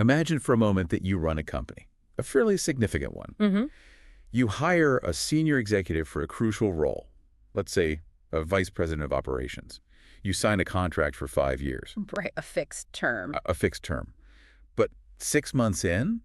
Imagine for a moment that you run a company, a fairly significant one. Mm-hmm. You hire a senior executive for a crucial role, let's say a vice president of operations. You sign a contract for 5 years, Right, a fixed term. a fixed term. But 6 months in,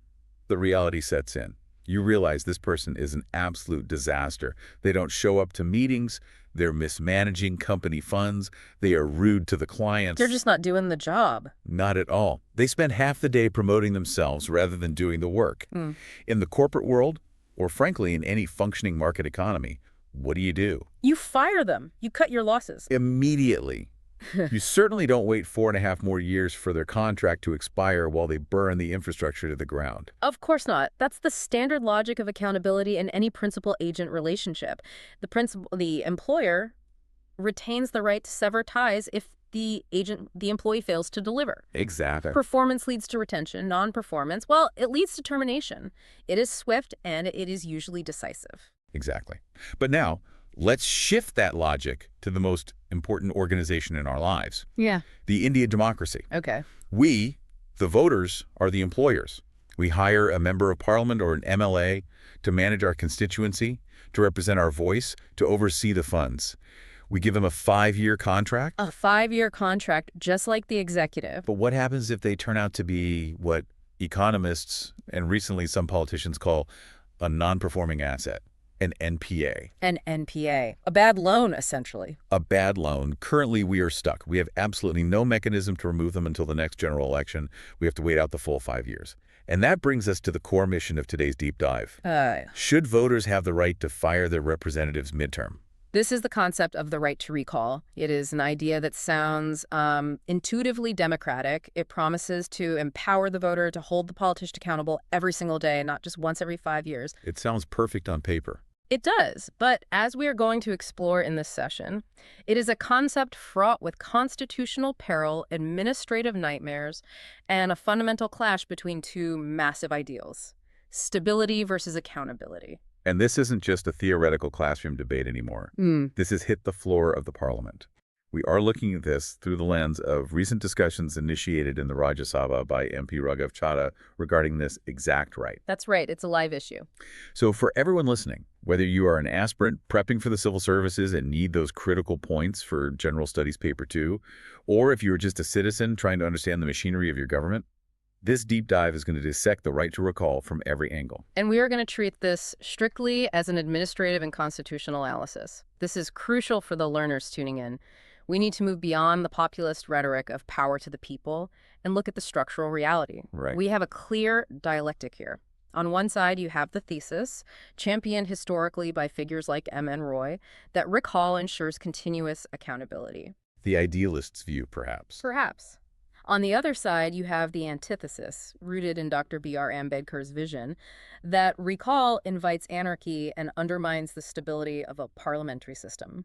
the reality sets in. You realize this person is an absolute disaster. They don't show up to meetings. They're mismanaging company funds. They are rude to the clients. They're just not doing the job. Not at all. They spend half the day promoting themselves rather than doing the work. Mm. In the corporate world, or frankly in any functioning market economy, what do? You fire them. You cut your losses. Immediately. You certainly don't wait 4.5 more years for their contract to expire while they burn the infrastructure to the ground. Of course not. That's the standard logic of accountability in any principal-agent relationship. The employer retains the right to sever ties if the employee fails to deliver. Exactly. Performance leads to retention. Non-performance, well, it leads to termination. It is swift and it is usually decisive. Exactly. But now, let's shift that logic to the most important organization in our lives. Yeah. The Indian democracy. Okay. We, the voters, are the employers. We hire a member of parliament or an MLA to manage our constituency, to represent our voice, to oversee the funds. We give them a 5-year contract. A 5-year contract, just like the executive. But what happens if they turn out to be what economists and recently some politicians call a non-performing asset? An NPA. An NPA. A bad loan, essentially. A bad loan. Currently, we are stuck. We have absolutely no mechanism to remove them until the next general election. We have to wait out the full 5 years. And that brings us to the core mission of today's deep dive. Should voters have the right to fire their representatives midterm? This is the concept of the right to recall. It is an idea that sounds intuitively democratic. It promises to empower the voter to hold the politician accountable every single day, not just once every 5 years. It sounds perfect on paper. It does, but as we are going to explore in this session, it is a concept fraught with constitutional peril, administrative nightmares, and a fundamental clash between two massive ideals: stability versus accountability. And this isn't just a theoretical classroom debate anymore. This has hit the floor of the parliament. We are looking at this through the lens of recent discussions initiated in the Rajya Sabha by MP Raghav Chadha regarding this exact right. That's right. It's a live issue. So for everyone listening, whether you are an aspirant prepping for the civil services and need those critical points for General Studies Paper 2, or if you're just a citizen trying to understand the machinery of your government, this deep dive is going to dissect the right to recall from every angle. And we are going to treat this strictly as an administrative and constitutional analysis. This is crucial for the learners tuning in. We need to move beyond the populist rhetoric of power to the people and look at the structural reality. Right. We have a clear dialectic here. On one side, you have the thesis, championed historically by figures like M.N. Roy, that recall ensures continuous accountability. The idealist's view, perhaps. Perhaps. On the other side, you have the antithesis, rooted in Dr. B.R. Ambedkar's vision, that recall invites anarchy and undermines the stability of a parliamentary system.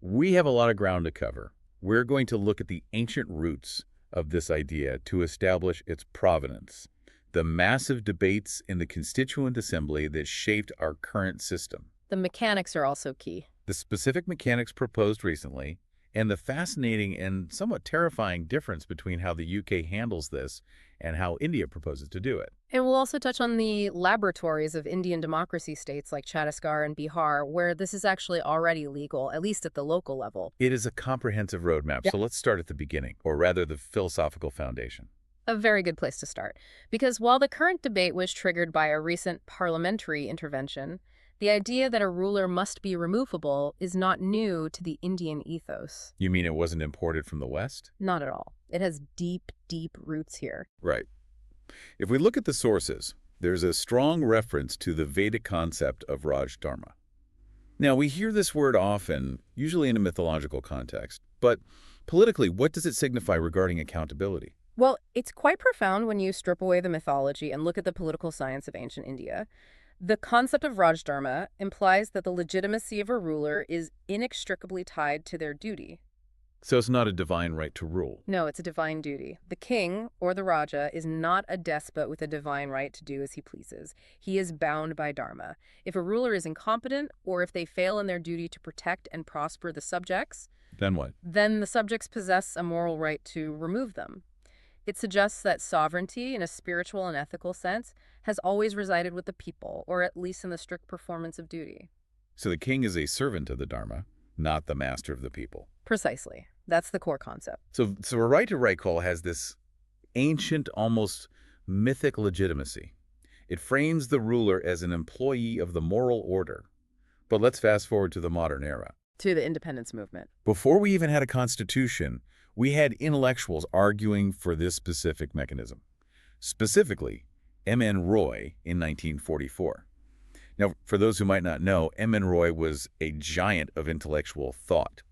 We have a lot of ground to cover. We're going to look at the ancient roots of this idea to establish its provenance, the massive debates in the Constituent Assembly that shaped our current system. The mechanics are also key. The specific mechanics proposed recently, and the fascinating and somewhat terrifying difference between how the UK handles this and how India proposes to do it. And we'll also touch on the laboratories of Indian democracy states like Chhattisgarh and Bihar, where this is actually already legal, at least at the local level. It is a comprehensive roadmap, so let's start at the beginning, or rather the philosophical foundation. A very good place to start, because while the current debate was triggered by a recent parliamentary intervention, the idea that a ruler must be removable is not new to the Indian ethos. You mean it wasn't imported from the West? Not at all. It has deep, deep roots here. Right. If we look at the sources, there's a strong reference to the Vedic concept of Rajya. Now, we hear this word often, usually in a mythological context, but politically, what does it signify regarding accountability? Well, it's quite profound when you strip away the mythology and look at the political science of ancient India. The concept of Rajya implies that the legitimacy of a ruler is inextricably tied to their duty. So it's not a divine right to rule. No, it's a divine duty. The king, or the Raja, is not a despot with a divine right to do as he pleases. He is bound by dharma. If a ruler is incompetent, or if they fail in their duty to protect and prosper the subjects, Then what? then the subjects possess a moral right to remove them. It suggests that sovereignty, in a spiritual and ethical sense, has always resided with the people, or at least in the strict performance of duty. So the king is a servant of the Dharma, not the master of the people. Precisely. That's the core concept. So a right to recall has this ancient, almost mythic legitimacy. It frames the ruler as an employee of the moral order. But let's fast forward to the modern era. To the independence movement. Before we even had a constitution, we had intellectuals arguing for this specific mechanism. Specifically, M.N. Roy in 1944. Now, for those who might not know, M.N. Roy was a giant of intellectual thought,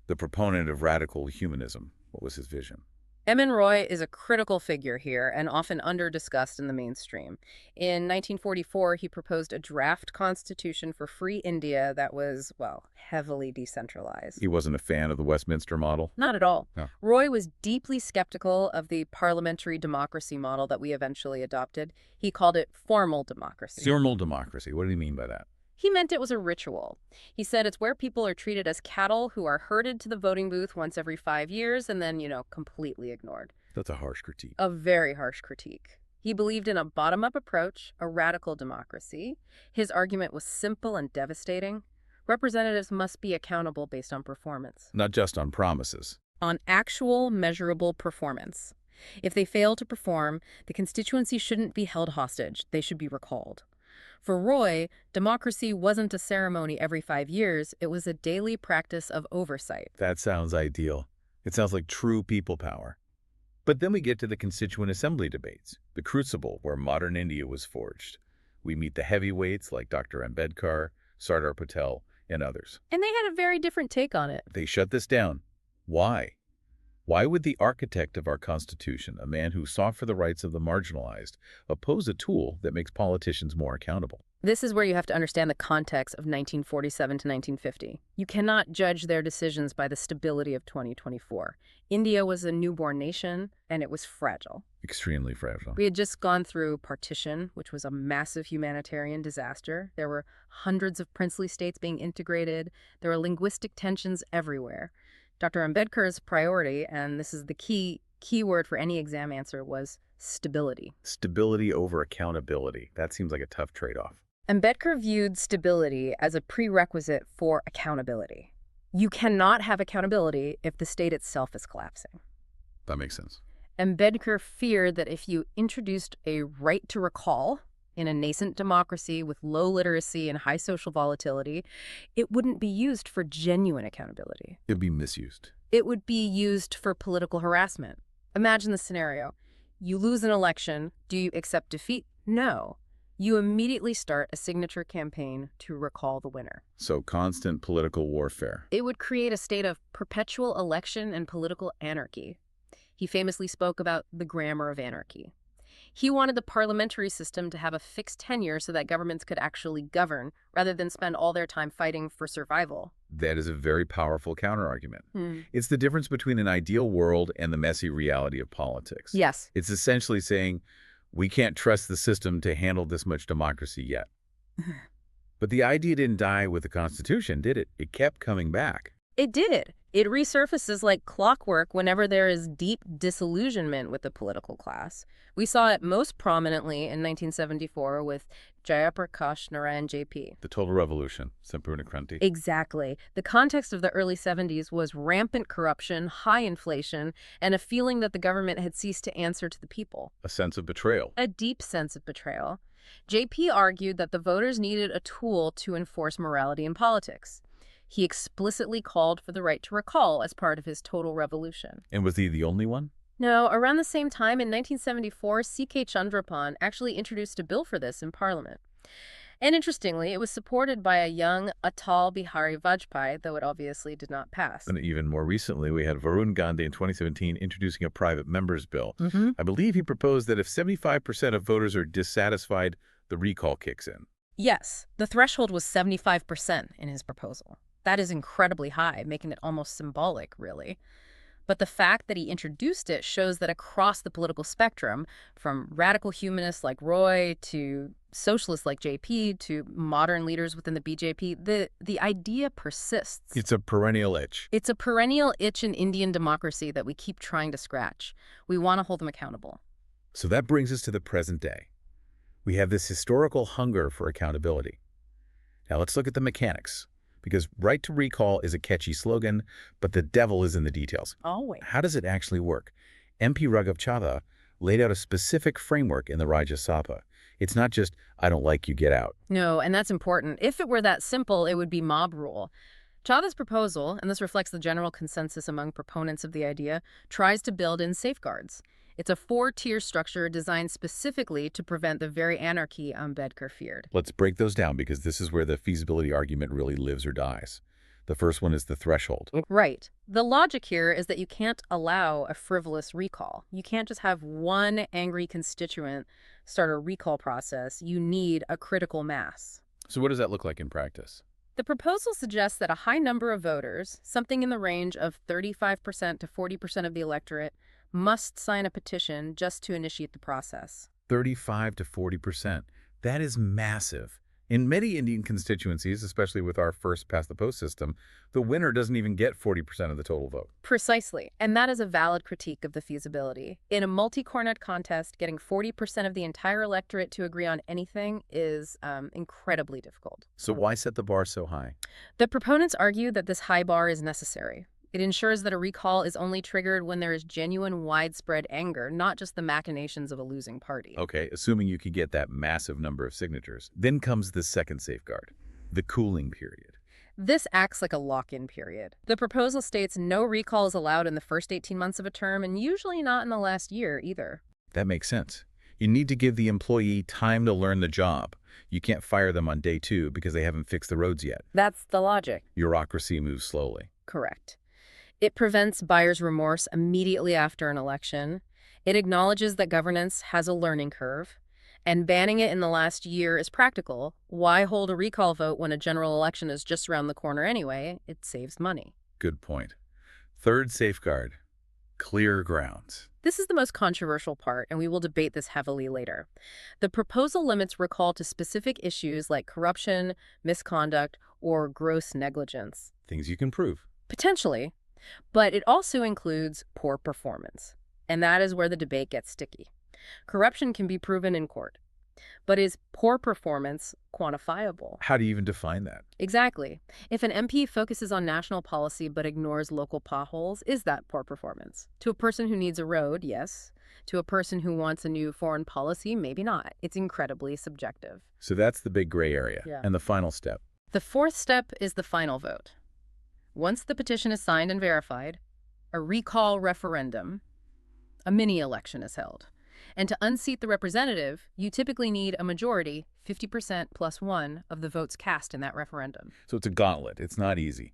the proponent of radical humanism. What was his vision? M.N. Roy is a critical figure here and often under-discussed in the mainstream. In 1944, he proposed a draft constitution for free India that was, well, heavily decentralized. He wasn't a fan of the Westminster model? Not at all. No. Roy was deeply skeptical of the parliamentary democracy model that we eventually adopted. He called it formal democracy. Formal democracy. What did he mean by that? He meant it was a ritual. He said it's where people are treated as cattle who are herded to the voting booth once every 5 years and then, completely ignored. That's a harsh critique. A very harsh critique. He believed in a bottom-up approach, a radical democracy. His argument was simple and devastating. Representatives must be accountable based on performance. Not just on promises. On actual, measurable performance. If they fail to perform, the constituency shouldn't be held hostage. They should be recalled. For Roy, democracy wasn't a ceremony every 5 years. It was a daily practice of oversight. That sounds ideal. It sounds like true people power. But then we get to the Constituent Assembly debates, the crucible where modern India was forged. We meet the heavyweights like Dr. Ambedkar, Sardar Patel, and others. And they had a very different take on it. They shut this down. Why? Why would the architect of our Constitution, a man who sought for the rights of the marginalized, oppose a tool that makes politicians more accountable? This is where you have to understand the context of 1947 to 1950. You cannot judge their decisions by the stability of 2024. India was a newborn nation, and it was fragile. Extremely fragile. We had just gone through partition, which was a massive humanitarian disaster. There were hundreds of princely states being integrated. There were linguistic tensions everywhere. Dr. Ambedkar's priority, and this is the key word for any exam answer, was stability. Stability over accountability. That seems like a tough trade-off. Ambedkar viewed stability as a prerequisite for accountability. You cannot have accountability if the state itself is collapsing. That makes sense. Ambedkar feared that if you introduced a right to recall in a nascent democracy with low literacy and high social volatility, it wouldn't be used for genuine accountability. It'd be misused. It would be used for political harassment. Imagine the scenario. You lose an election. Do you accept defeat? No. You immediately start a signature campaign to recall the winner. So constant political warfare. It would create a state of perpetual election and political anarchy. He famously spoke about the grammar of anarchy. He wanted the parliamentary system to have a fixed tenure so that governments could actually govern, rather than spend all their time fighting for survival. That is a very powerful counterargument. It's the difference between an ideal world and the messy reality of politics. Yes. It's essentially saying, we can't trust the system to handle this much democracy yet. But the idea didn't die with the Constitution, did it? It kept coming back. It did. It resurfaces like clockwork whenever there is deep disillusionment with the political class. We saw it most prominently in 1974 with Jayaprakash Narayan JP. The total revolution, Sampurna Kranti. Exactly. The context of the early 70s was rampant corruption, high inflation, and a feeling that the government had ceased to answer to the people. A sense of betrayal. A deep sense of betrayal. JP argued that the voters needed a tool to enforce morality in politics. He explicitly called for the right to recall as part of his total revolution. And was he the only one? No, around the same time in 1974, C.K. Chandrapan actually introduced a bill for this in Parliament. And interestingly, it was supported by a young Atal Bihari Vajpayee, though it obviously did not pass. And even more recently, we had Varun Gandhi in 2017 introducing a private member's bill. I believe he proposed that if 75% of voters are dissatisfied, the recall kicks in. Yes, the threshold was 75% in his proposal. That is incredibly high, making it almost symbolic, really. But the fact that he introduced it shows that across the political spectrum, from radical humanists like Roy to socialists like JP to modern leaders within the BJP, the idea persists. It's a perennial itch. It's a perennial itch in Indian democracy that we keep trying to scratch. We want to hold them accountable. So that brings us to the present day. We have this historical hunger for accountability. Now let's look at the mechanics, because right to recall is a catchy slogan, but the devil is in the details. Always. How does it actually work? MP Raghav Chadha laid out a specific framework in the Rajya Sabha. It's not just, I don't like you, get out. No, and that's important. If it were that simple, it would be mob rule. Chadha's proposal, and this reflects the general consensus among proponents of the idea, tries to build in safeguards. It's a 4-tier structure designed specifically to prevent the very anarchy Ambedkar feared. Let's break those down because this is where the feasibility argument really lives or dies. The first one is the threshold. Right. The logic here is that you can't allow a frivolous recall. You can't just have one angry constituent start a recall process. You need a critical mass. So what does that look like in practice? The proposal suggests that a high number of voters, something in the range of 35% to 40% of the electorate, must sign a petition just to initiate the process. 35 to 40%. That is massive. In many Indian constituencies, especially with our first-past-the-post system, the winner doesn't even get 40% of the total vote. Precisely. And that is a valid critique of the feasibility. In a multi-cornet contest, getting 40% of the entire electorate to agree on anything is incredibly difficult. So why set the bar so high? The proponents argue that this high bar is necessary. It ensures that a recall is only triggered when there is genuine widespread anger, not just the machinations of a losing party. Okay, assuming you could get that massive number of signatures. Then comes the second safeguard, the cooling period. This acts like a lock-in period. The proposal states no recall is allowed in the first 18 months of a term, and usually not in the last year either. That makes sense. You need to give the employee time to learn the job. You can't fire them on day 2 because they haven't fixed the roads yet. That's the logic. Bureaucracy moves slowly. Correct. It prevents buyer's remorse immediately after an election. It acknowledges that governance has a learning curve. And banning it in the last year is practical. Why hold a recall vote when a general election is just around the corner anyway? It saves money. Good point. Third safeguard, clear grounds. This is the most controversial part, and we will debate this heavily later. The proposal limits recall to specific issues like corruption, misconduct, or gross negligence. Things you can prove. Potentially. But it also includes poor performance. And that is where the debate gets sticky. Corruption can be proven in court. But is poor performance quantifiable? How do you even define that? Exactly. If an MP focuses on national policy but ignores local potholes, is that poor performance? To a person who needs a road, yes. To a person who wants a new foreign policy, maybe not. It's incredibly subjective. So that's the big gray area. Yeah. And the final step. The fourth step is the final vote. Once the petition is signed and verified, a recall referendum, a mini-election is held. And to unseat the representative, you typically need a majority, 50% plus 1, of the votes cast in that referendum. So it's a gauntlet. It's not easy.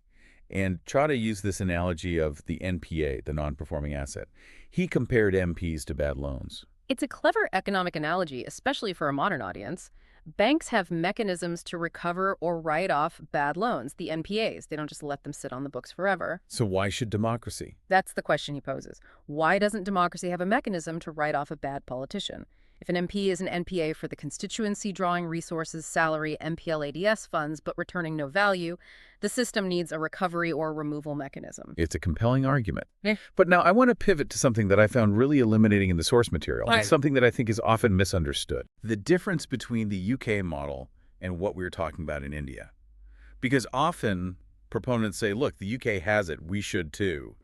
And Chadha used this analogy of the NPA, the non-performing asset. He compared MPs to bad loans. It's a clever economic analogy, especially for a modern audience. Banks have mechanisms to recover or write off bad loans, the NPAs. They don't just let them sit on the books forever. So why should democracy? That's the question he poses. Why doesn't democracy have a mechanism to write off a bad politician? If an MP is an NPA for the constituency drawing resources, salary, MPLADS funds, but returning no value, the system needs a recovery or removal mechanism. It's a compelling argument. But now I want to pivot to something that I found really illuminating in the source material, and something that I think is often misunderstood. The difference between the UK model and what we're talking about in India. Because often proponents say, look, the UK has it, we should too.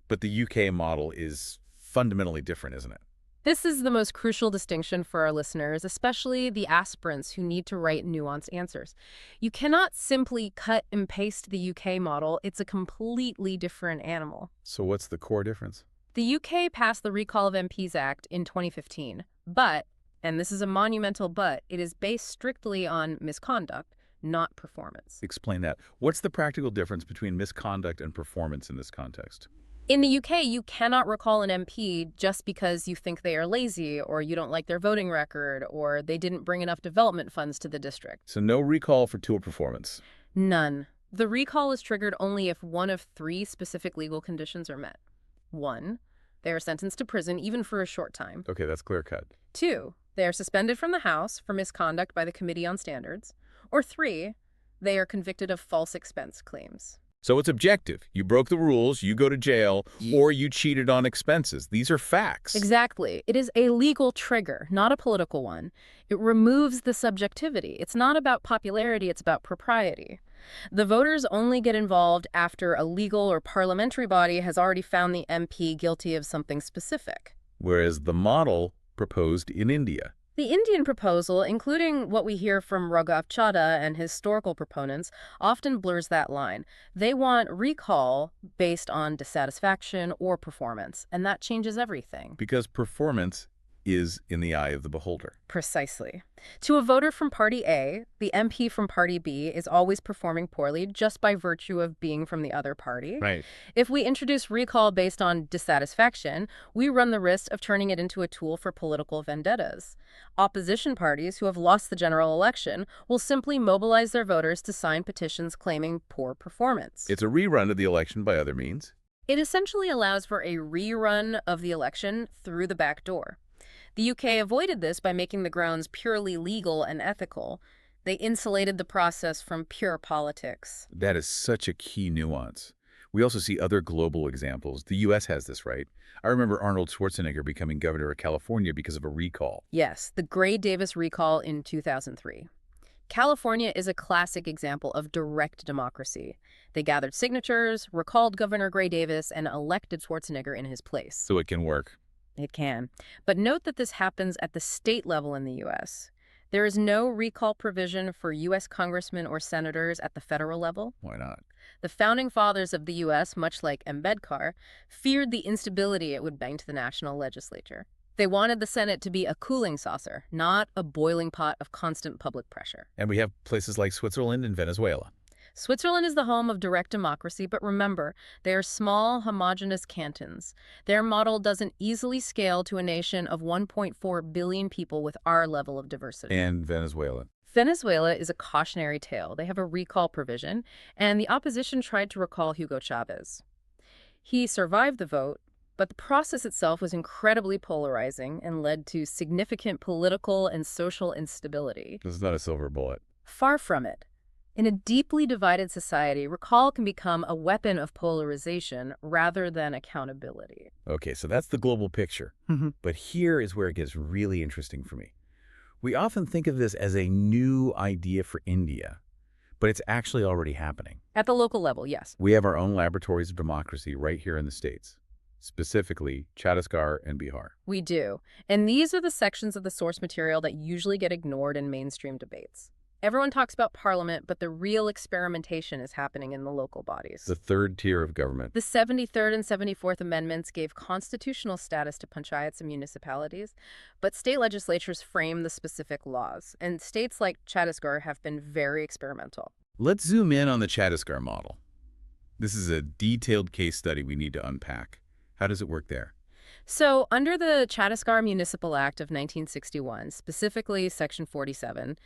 But the UK model is fundamentally different, isn't it? This is the most crucial distinction for our listeners, especially the aspirants who need to write nuanced answers. You cannot simply cut and paste the UK model. It's a completely different animal. So what's the core difference? The UK passed the Recall of MPs Act in 2015, but, and this is a monumental but, it is based strictly on misconduct, not performance. Explain that. What's the practical difference between misconduct and performance in this context? In the UK, you cannot recall an MP just because you think they are lazy or you don't like their voting record or they didn't bring enough development funds to the district. So no recall for poor performance? None. The recall is triggered only if one of 3 specific legal conditions are met. 1, they are sentenced to prison even for a short time. Okay, that's clear cut. 2, They are suspended from the House for misconduct by the Committee on Standards. Or 3, they are convicted of false expense claims. So it's objective. You broke the rules, you go to jail, or you cheated on expenses. These are facts. Exactly. It is a legal trigger, not a political one. It removes the subjectivity. It's not about popularity, it's about propriety. The voters only get involved after a legal or parliamentary body has already found the MP guilty of something specific. Whereas the model proposed in India. The Indian proposal, including what we hear from Raghav Chadha and historical proponents, often blurs that line. They want recall based on dissatisfaction or performance, and that changes everything. Because performance is in the eye of the beholder. Precisely. To a voter from Party A, the MP from Party B is always performing poorly just by virtue of being from the other party. Right. If we introduce recall based on dissatisfaction, we run the risk of turning it into a tool for political vendettas. Opposition parties who have lost the general election will simply mobilize their voters to sign petitions claiming poor performance. It's a rerun of the election by other means. It essentially allows for a rerun of the election through the back door. The UK avoided this by making the grounds purely legal and ethical. They insulated the process from pure politics. That is such a key nuance. We also see other global examples. The U.S. has this, right? I remember Arnold Schwarzenegger becoming governor of California because of a recall. Yes, the Gray-Davis recall in 2003. California is a classic example of direct democracy. They gathered signatures, recalled Governor Gray-Davis, and elected Schwarzenegger in his place. So it can work. It can. But note that this happens at the state level in the U.S. There is no recall provision for U.S. congressmen or senators at the federal level. Why not? The founding fathers of the U.S., much like Ambedkar, feared the instability it would bring to the national legislature. They wanted the Senate to be a cooling saucer, not a boiling pot of constant public pressure. And we have places like Switzerland and Venezuela. Switzerland is the home of direct democracy, but remember, they are small, homogeneous cantons. Their model doesn't easily scale to a nation of 1.4 billion people with our level of diversity. And Venezuela. Venezuela is a cautionary tale. They have a recall provision, and the opposition tried to recall Hugo Chavez. He survived the vote, but the process itself was incredibly polarizing and led to significant political and social instability. This is not a silver bullet. Far from it. In a deeply divided society, recall can become a weapon of polarization rather than accountability. Okay, so that's the global picture. But here is where it gets really interesting for me. We often think of this as a new idea for India, but it's actually already happening. At the local level, yes. We have our own laboratories of democracy right here in the States, specifically Chhattisgarh and Bihar. We do. And these are the sections of the source material that usually get ignored in mainstream debates. Everyone talks about parliament, but the real experimentation is happening in the local bodies. The third tier of government. The 73rd and 74th Amendments gave constitutional status to panchayats and municipalities, but state legislatures frame the specific laws, and states like Chhattisgarh have been very experimental. Let's zoom in on the Chhattisgarh model. This is a detailed case study we need to unpack. How does it work there? So, under the Chhattisgarh Municipal Act of 1961, specifically Section 47,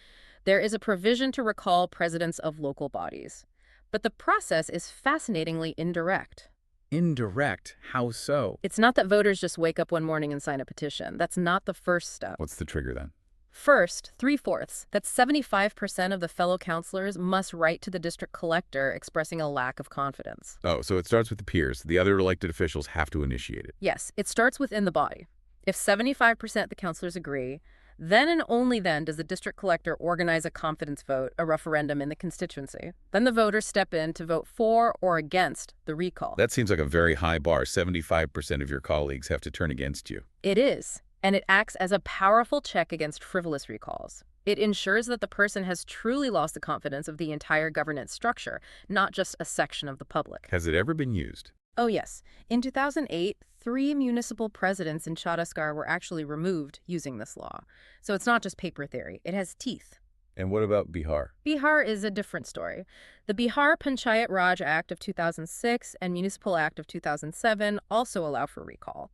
there is a provision to recall presidents of local bodies. But the process is fascinatingly indirect. Indirect? How so? It's not that voters just wake up one morning and sign a petition. That's not the first step. What's the trigger then? First, 3/4, that's 75% of the fellow councilors must write to the district collector expressing a lack of confidence. Oh, so it starts with the peers. The other elected officials have to initiate it. Yes, it starts within the body. If 75% of the councilors agree, then and only then does the district collector organize a confidence vote, a referendum in the constituency. Then the voters step in to vote for or against the recall. That seems like a very high bar. 75% of your colleagues have to turn against you. It is, and it acts as a powerful check against frivolous recalls. It ensures that the person has truly lost the confidence of the entire governance structure, not just a section of the public. Has it ever been used? Oh, yes. In 2008, 3 municipal presidents in Chhattisgarh were actually removed using this law. So it's not just paper theory. It has teeth. And what about Bihar? Bihar is a different story. The Bihar Panchayat Raj Act of 2006 and Municipal Act of 2007 also allow for recall.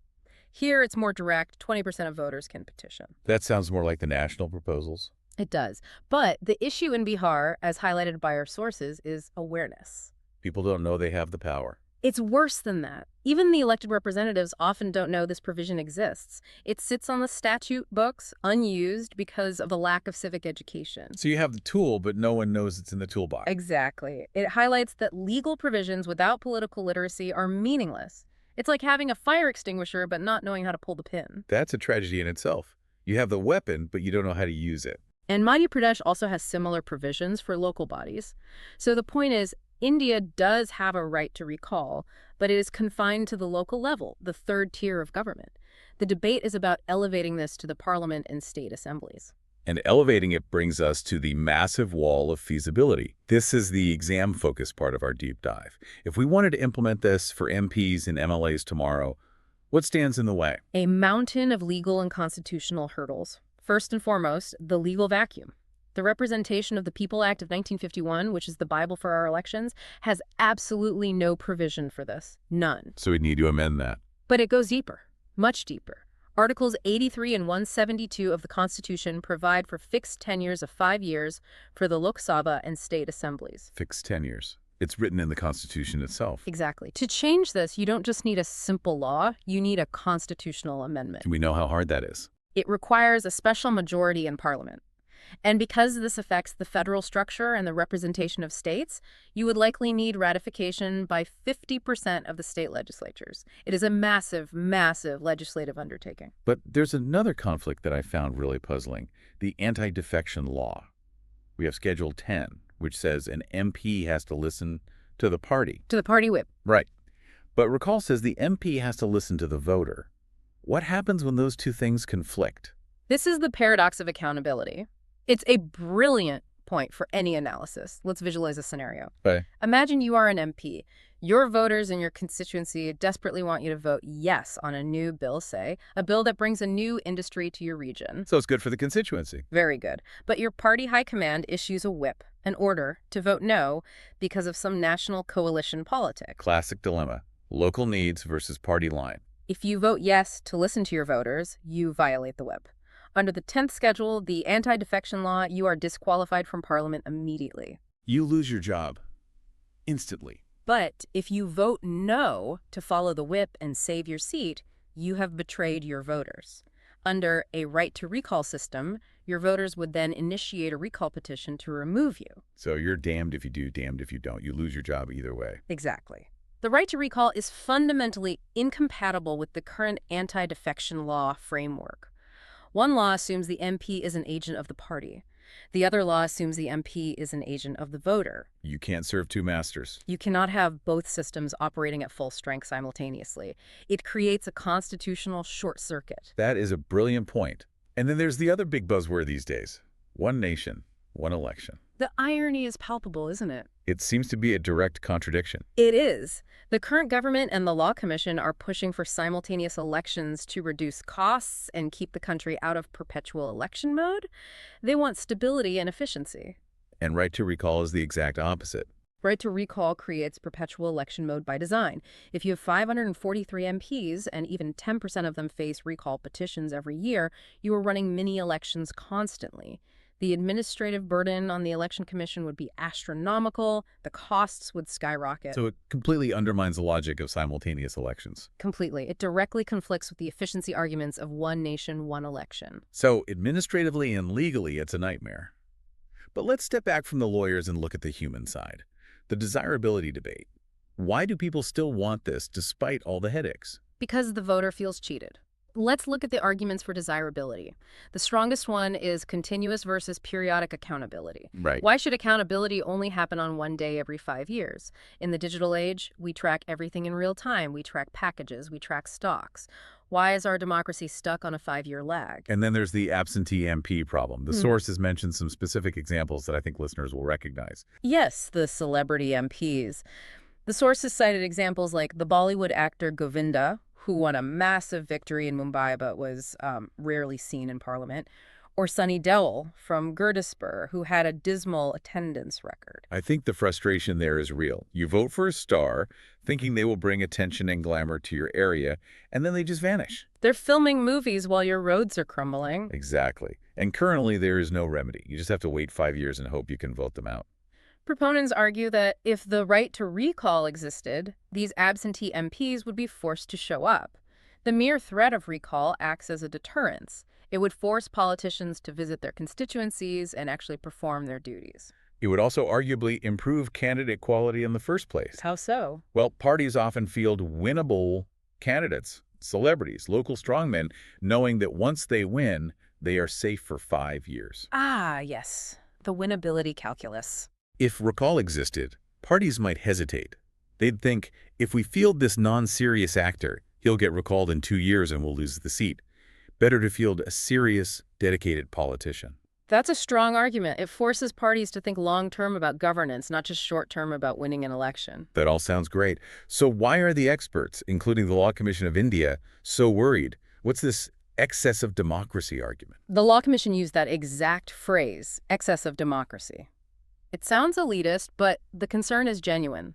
Here, it's more direct. 20% of voters can petition. That sounds more like the national proposals. It does. But the issue in Bihar, as highlighted by our sources, is awareness. People don't know they have the power. It's worse than that. Even the elected representatives often don't know this provision exists. It sits on the statute books, unused because of the lack of civic education. So you have the tool, but no one knows it's in the toolbox. Exactly. It highlights that legal provisions without political literacy are meaningless. It's like having a fire extinguisher but not knowing how to pull the pin. That's a tragedy in itself. You have the weapon, but you don't know how to use it. And Madhya Pradesh also has similar provisions for local bodies. So the point is, India does have a right to recall, but it is confined to the local level, the third tier of government. The debate is about elevating this to the parliament and state assemblies. And elevating it brings us to the massive wall of feasibility. This is the exam-focused part of our deep dive. If we wanted to implement this for MPs and MLAs tomorrow, what stands in the way? A mountain of legal and constitutional hurdles. First and foremost, the legal vacuum. The Representation of the People Act of 1951, which is the Bible for our elections, has absolutely no provision for this. None. So we need to amend that. But it goes deeper, much deeper. Articles 83 and 172 of the Constitution provide for fixed tenures of 5 years for the Lok Sabha and state assemblies. Fixed tenures. It's written in the Constitution itself. Exactly. To change this, you don't just need a simple law, you need a constitutional amendment. And we know how hard that is. It requires a special majority in Parliament. And because this affects the federal structure and the representation of states, you would likely need ratification by 50% of the state legislatures. It is a massive, massive legislative undertaking. But there's another conflict that I found really puzzling, the anti-defection law. We have Schedule 10, which says an MP has to listen to the party. To the party whip. Right. But recall says the MP has to listen to the voter. What happens when those two things conflict? This is the paradox of accountability. It's a brilliant point for any analysis. Let's visualize a scenario. Okay. Imagine you are an MP. Your voters in your constituency desperately want you to vote yes on a new bill, say, a bill that brings a new industry to your region. So it's good for the constituency. Very good. But your party high command issues a whip, an order, to vote no because of some national coalition politic. Classic dilemma. Local needs versus party line. If you vote yes to listen to your voters, you violate the whip. Under the 10th schedule, the anti-defection law, you are disqualified from Parliament immediately. You lose your job. Instantly. But if you vote no to follow the whip and save your seat, you have betrayed your voters. Under a right to recall system, your voters would then initiate a recall petition to remove you. So you're damned if you do, damned if you don't. You lose your job either way. Exactly. The right to recall is fundamentally incompatible with the current anti-defection law framework. One law assumes the MP is an agent of the party. The other law assumes the MP is an agent of the voter. You can't serve two masters. You cannot have both systems operating at full strength simultaneously. It creates a constitutional short circuit. That is a brilliant point. And then there's the other big buzzword these days. One nation, one election. The irony is palpable, isn't it? It seems to be a direct contradiction. It is. The current government and the Law Commission are pushing for simultaneous elections to reduce costs and keep the country out of perpetual election mode. They want stability and efficiency. And right to recall is the exact opposite. Right to recall creates perpetual election mode by design. If you have 543 MPs and even 10% of them face recall petitions every year, you are running mini-elections constantly. The administrative burden on the Election Commission would be astronomical. The costs would skyrocket. So it completely undermines the logic of simultaneous elections. Completely. It directly conflicts with the efficiency arguments of one nation, one election. So administratively and legally, it's a nightmare. But let's step back from the lawyers and look at the human side. The desirability debate. Why do people still want this despite all the headaches? Because the voter feels cheated. Let's look at the arguments for desirability. The strongest one is continuous versus periodic accountability. Right. Why should accountability only happen on one day every 5 years? In the digital age, we track everything in real time. We track packages. We track stocks. Why is our democracy stuck on a 5-year lag? And then there's the absentee MP problem. The source has mentioned some specific examples that I think listeners will recognize. Yes, the celebrity MPs. The sources cited examples like the Bollywood actor Govinda, who won a massive victory in Mumbai but was rarely seen in Parliament, or Sunny Deol from Gurdaspur, who had a dismal attendance record. I think the frustration there is real. You vote for a star, thinking they will bring attention and glamour to your area, and then they just vanish. They're filming movies while your roads are crumbling. Exactly. And currently there is no remedy. You just have to wait 5 years and hope you can vote them out. Proponents argue that if the right to recall existed, these absentee MPs would be forced to show up. The mere threat of recall acts as a deterrence. It would force politicians to visit their constituencies and actually perform their duties. It would also arguably improve candidate quality in the first place. How so? Well, parties often field winnable candidates, celebrities, local strongmen, knowing that once they win, they are safe for 5 years. Ah, yes. The winnability calculus. If recall existed, parties might hesitate. They'd think, if we field this non-serious actor, he'll get recalled in 2 years and we'll lose the seat. Better to field a serious, dedicated politician. That's a strong argument. It forces parties to think long-term about governance, not just short-term about winning an election. That all sounds great. So why are the experts, including the Law Commission of India, so worried? What's this excess of democracy argument? The Law Commission used that exact phrase, excess of democracy. It sounds elitist, but the concern is genuine.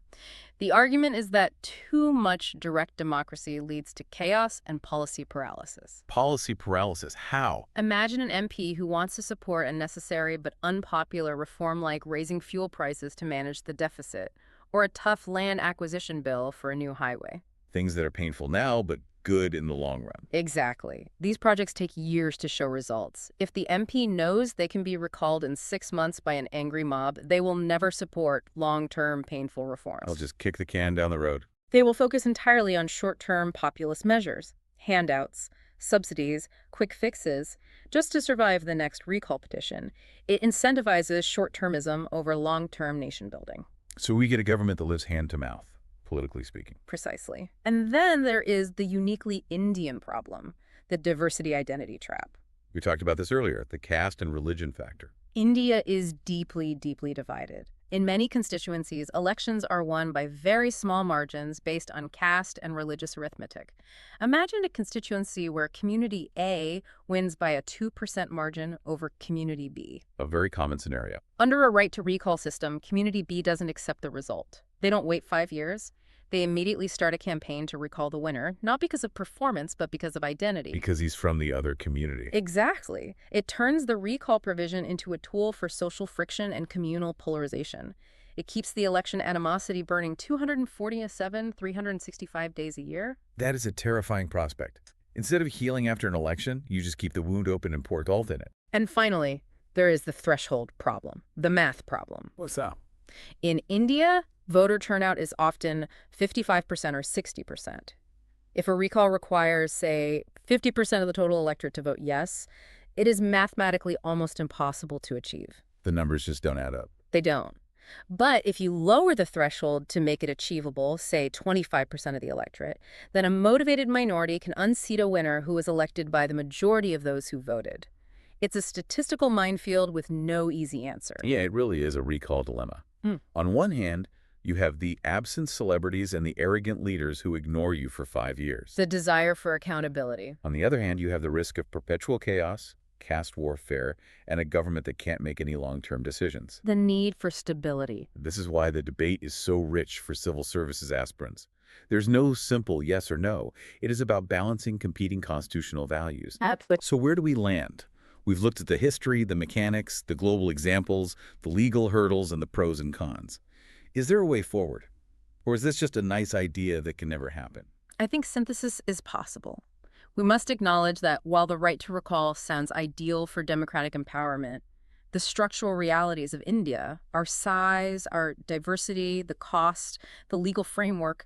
The argument is that too much direct democracy leads to chaos and policy paralysis. Policy paralysis. How? Imagine an MP who wants to support a necessary but unpopular reform like raising fuel prices to manage the deficit, or a tough land acquisition bill for a new highway. Things that are painful now, but good in the long run. Exactly. These projects take years to show results. If the MP knows they can be recalled in 6 months by an angry mob, they will never support long-term painful reforms. I'll just kick the can down the road. They will focus entirely on short-term populist measures, handouts, subsidies, quick fixes, just to survive the next recall petition. It incentivizes short-termism over long-term nation building. So we get a government that lives hand to mouth, politically speaking. Precisely. And then there is the uniquely Indian problem, the diversity identity trap. We talked about this earlier, the caste and religion factor. India is deeply, deeply divided. In many constituencies, elections are won by very small margins based on caste and religious arithmetic. Imagine a constituency where Community A wins by a 2% margin over Community B. A very common scenario. Under a right-to-recall system, Community B doesn't accept the result. They don't wait 5 years. They immediately start a campaign to recall the winner, not because of performance, but because of identity. Because he's from the other community. Exactly. It turns the recall provision into a tool for social friction and communal polarization. It keeps the election animosity burning 247, 365 days a year. That is a terrifying prospect. Instead of healing after an election, you just keep the wound open and pour salt in it. And finally, there is the threshold problem, the math problem. What's that? In India, voter turnout is often 55% or 60%. If a recall requires, say, 50% of the total electorate to vote yes, it is mathematically almost impossible to achieve. The numbers just don't add up. They don't. But if you lower the threshold to make it achievable, say 25% of the electorate, then a motivated minority can unseat a winner who was elected by the majority of those who voted. It's a statistical minefield with no easy answer. Yeah, it really is a recall dilemma. On one hand, you have the absent celebrities and the arrogant leaders who ignore you for 5 years. The desire for accountability. On the other hand, you have the risk of perpetual chaos, caste warfare, and a government that can't make any long-term decisions. The need for stability. This is why the debate is so rich for civil services aspirants. There's no simple yes or no. It is about balancing competing constitutional values. So where do we land? We've looked at the history, the mechanics, the global examples, the legal hurdles, and the pros and cons. Is there a way forward? Or is this just a nice idea that can never happen? I think synthesis is possible. We must acknowledge that while the right to recall sounds ideal for democratic empowerment, the structural realities of India, our size, our diversity, the cost, the legal framework,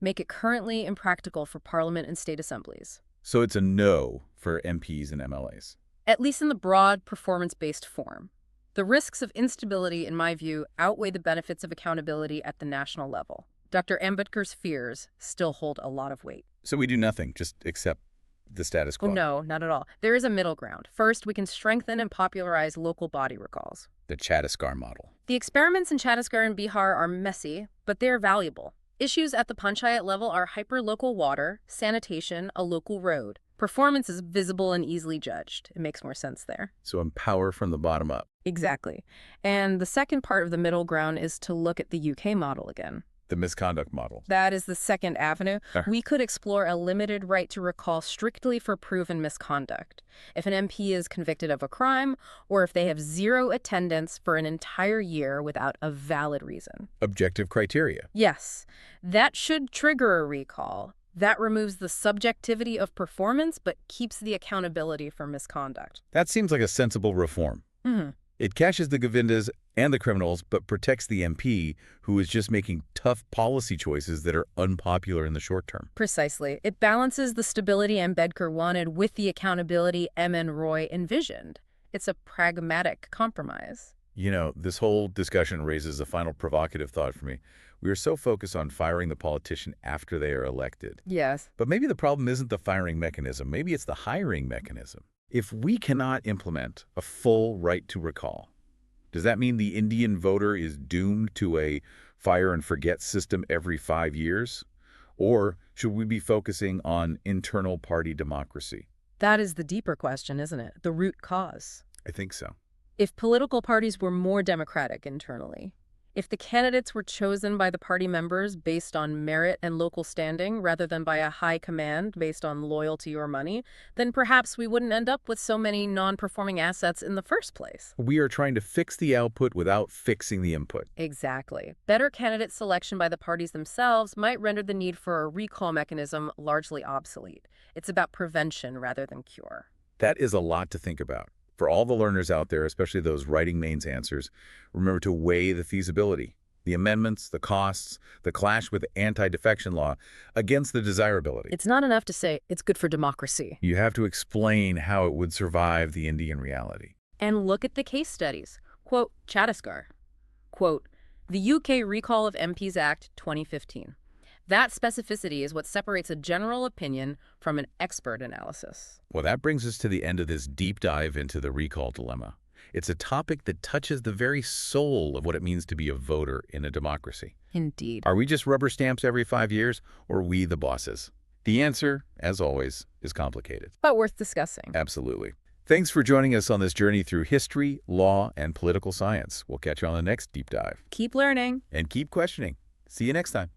make it currently impractical for parliament and state assemblies. So it's a no for MPs and MLAs. At least in the broad, performance-based form. The risks of instability, in my view, outweigh the benefits of accountability at the national level. Dr. Ambedkar's fears still hold a lot of weight. So we do nothing, just accept the status quo? Oh, no, not at all. There is a middle ground. First, we can strengthen and popularize local body recalls. The Chhattisgarh model. The experiments in Chhattisgarh and Bihar are messy, but they're valuable. Issues at the panchayat level are hyper-local water, sanitation, a local road. Performance is visible and easily judged. It makes more sense there. So empower from the bottom up. Exactly. And the second part of the middle ground is to look at the UK model again. The misconduct model. That is the second avenue. Uh. We could explore a limited right to recall strictly for proven misconduct. If an MP is convicted of a crime, or if they have zero attendance for an entire year without a valid reason. Objective criteria. Yes, that should trigger a recall. That removes the subjectivity of performance, but keeps the accountability for misconduct. That seems like a sensible reform. Mm-hmm. It catches the Govindas and the criminals, but protects the MP who is just making tough policy choices that are unpopular in the short term. Precisely. It balances the stability Ambedkar wanted with the accountability M.N. Roy envisioned. It's a pragmatic compromise. You know, this whole discussion raises a final provocative thought for me. We are so focused on firing the politician after they are elected. Yes. But maybe the problem isn't the firing mechanism. Maybe it's the hiring mechanism. If we cannot implement a full right to recall, does that mean the Indian voter is doomed to a fire and forget system every 5 years? Or should we be focusing on internal party democracy? That is the deeper question, isn't it? The root cause. I think so. If political parties were more democratic internally, if the candidates were chosen by the party members based on merit and local standing rather than by a high command based on loyalty or money, then perhaps we wouldn't end up with so many non-performing assets in the first place. We are trying to fix the output without fixing the input. Exactly. Better candidate selection by the parties themselves might render the need for a recall mechanism largely obsolete. It's about prevention rather than cure. That is a lot to think about. For all the learners out there, especially those writing mains answers, remember to weigh the feasibility, the amendments, the costs, the clash with anti-defection law against the desirability. It's not enough to say it's good for democracy. You have to explain how it would survive the Indian reality. And look at the case studies. Quote, Chhattisgarh. Quote, the UK Recall of MPs Act 2015. That specificity is what separates a general opinion from an expert analysis. Well, that brings us to the end of this deep dive into the recall dilemma. It's a topic that touches the very soul of what it means to be a voter in a democracy. Indeed. Are we just rubber stamps every 5 years, or are we the bosses? The answer, as always, is complicated. But worth discussing. Absolutely. Thanks for joining us on this journey through history, law, and political science. We'll catch you on the next deep dive. Keep learning. And keep questioning. See you next time.